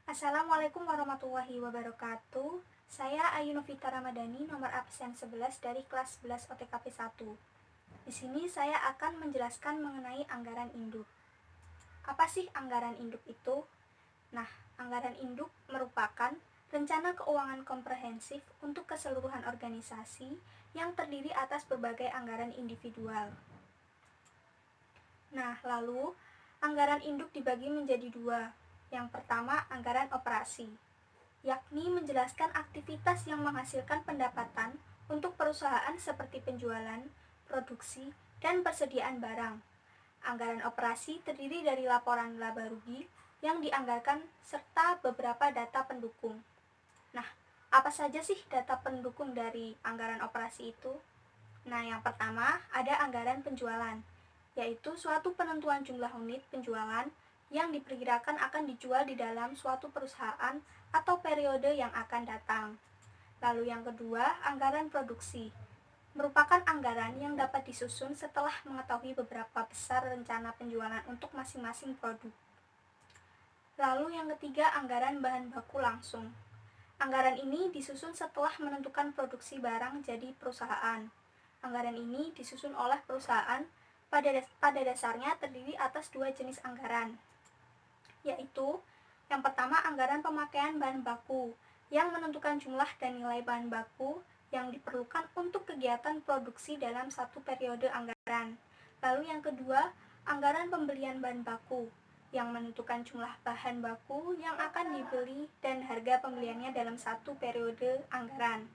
Assalamualaikum warahmatullahi wabarakatuh. Saya Ayu Novita Ramadhani, nomor absen 11 dari kelas 11 OTKP 1. Di sini saya akan menjelaskan mengenai anggaran induk. Apa sih anggaran induk itu? Nah, anggaran induk merupakan rencana keuangan komprehensif untuk keseluruhan organisasi yang terdiri atas berbagai anggaran individual. Nah, lalu anggaran induk dibagi menjadi dua. Yang pertama, anggaran operasi, yakni menjelaskan aktivitas yang menghasilkan pendapatan untuk perusahaan seperti penjualan, produksi, dan persediaan barang. Anggaran operasi terdiri dari laporan laba rugi yang dianggarkan serta beberapa data pendukung. Nah, apa saja sih data pendukung dari anggaran operasi itu? Nah, yang pertama ada anggaran penjualan, yaitu suatu penentuan jumlah unit penjualan yang diperkirakan akan dijual di dalam suatu perusahaan atau periode yang akan datang. Lalu yang kedua, anggaran produksi, merupakan anggaran yang dapat disusun setelah mengetahui beberapa besar rencana penjualan untuk masing-masing produk. Lalu yang ketiga, anggaran bahan baku langsung. Anggaran ini disusun setelah menentukan produksi barang jadi perusahaan. Anggaran ini disusun oleh perusahaan pada dasarnya terdiri atas dua jenis anggaran, yaitu yang pertama anggaran pemakaian bahan baku yang menentukan jumlah dan nilai bahan baku yang diperlukan untuk kegiatan produksi dalam satu periode anggaran. Lalu yang kedua, anggaran pembelian bahan baku yang menentukan jumlah bahan baku yang akan dibeli dan harga pembeliannya dalam satu periode anggaran.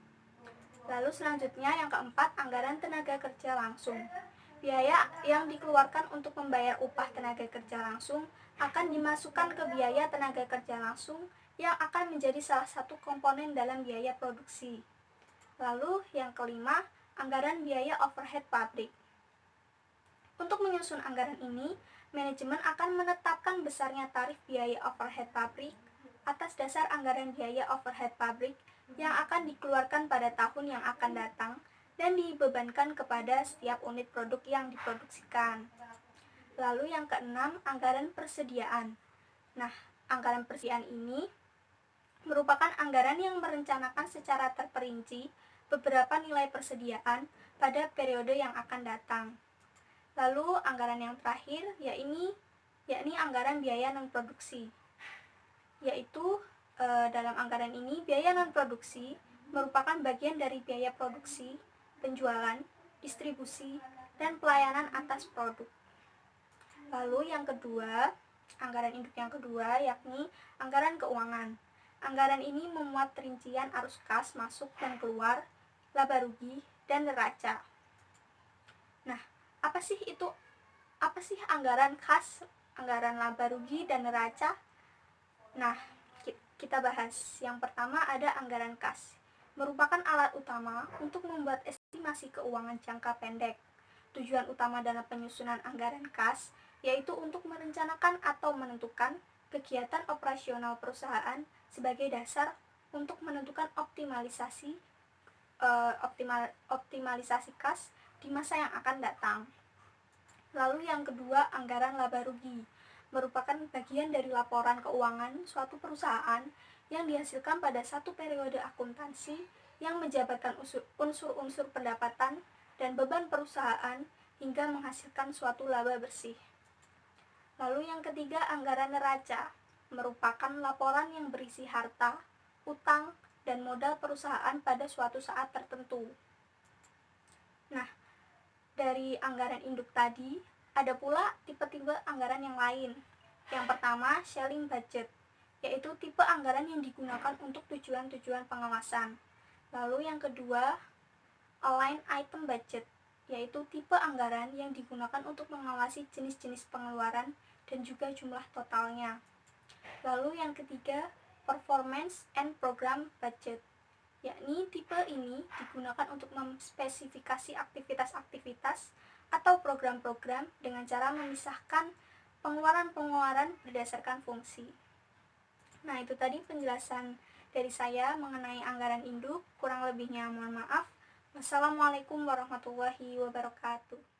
Lalu selanjutnya yang keempat, anggaran tenaga kerja langsung. Biaya yang dikeluarkan untuk membayar upah tenaga kerja langsung akan dimasukkan ke biaya tenaga kerja langsung yang akan menjadi salah satu komponen dalam biaya produksi. Lalu yang kelima, anggaran biaya overhead pabrik. Untuk menyusun anggaran ini, manajemen akan menetapkan besarnya tarif biaya overhead pabrik atas dasar anggaran biaya overhead pabrik yang akan dikeluarkan pada tahun yang akan datang dan dibebankan kepada setiap unit produk yang diproduksikan. Lalu yang keenam, anggaran persediaan. Nah, anggaran persediaan ini merupakan anggaran yang merencanakan secara terperinci beberapa nilai persediaan pada periode yang akan datang. Lalu anggaran yang terakhir yakni anggaran biaya non produksi, yaitu dalam anggaran ini biaya non produksi merupakan bagian dari biaya produksi, penjualan, distribusi, dan pelayanan atas produk. Lalu yang kedua, anggaran induk yang kedua yakni anggaran keuangan. Anggaran ini memuat rincian arus kas masuk dan keluar, laba rugi, dan neraca. Nah, apa sih anggaran kas, anggaran laba rugi, dan neraca? Nah, kita bahas. Yang pertama ada anggaran kas, merupakan alat utama untuk membuat estimasi keuangan jangka pendek. Tujuan utama dalam penyusunan anggaran kas yaitu untuk merencanakan atau menentukan kegiatan operasional perusahaan sebagai dasar untuk menentukan optimalisasi kas di masa yang akan datang. Lalu yang kedua, anggaran laba rugi, merupakan bagian dari laporan keuangan suatu perusahaan yang dihasilkan pada satu periode akuntansi yang menjabarkan unsur-unsur pendapatan dan beban perusahaan hingga menghasilkan suatu laba bersih. Lalu yang ketiga, anggaran neraca, merupakan laporan yang berisi harta, utang, dan modal perusahaan pada suatu saat tertentu. Nah, dari anggaran induk tadi, ada pula tipe-tipe anggaran yang lain. Yang pertama, shelling budget, yaitu tipe anggaran yang digunakan untuk tujuan-tujuan pengawasan. Lalu yang kedua, align item budget, yaitu tipe anggaran yang digunakan untuk mengawasi jenis-jenis pengeluaran dan juga jumlah totalnya. Lalu yang ketiga, performance and program budget, yakni tipe ini digunakan untuk memspesifikasi aktivitas-aktivitas atau program-program dengan cara memisahkan pengeluaran-pengeluaran berdasarkan fungsi. Nah, itu tadi penjelasan dari saya mengenai anggaran induk. Kurang lebihnya mohon maaf. Wassalamualaikum warahmatullahi wabarakatuh.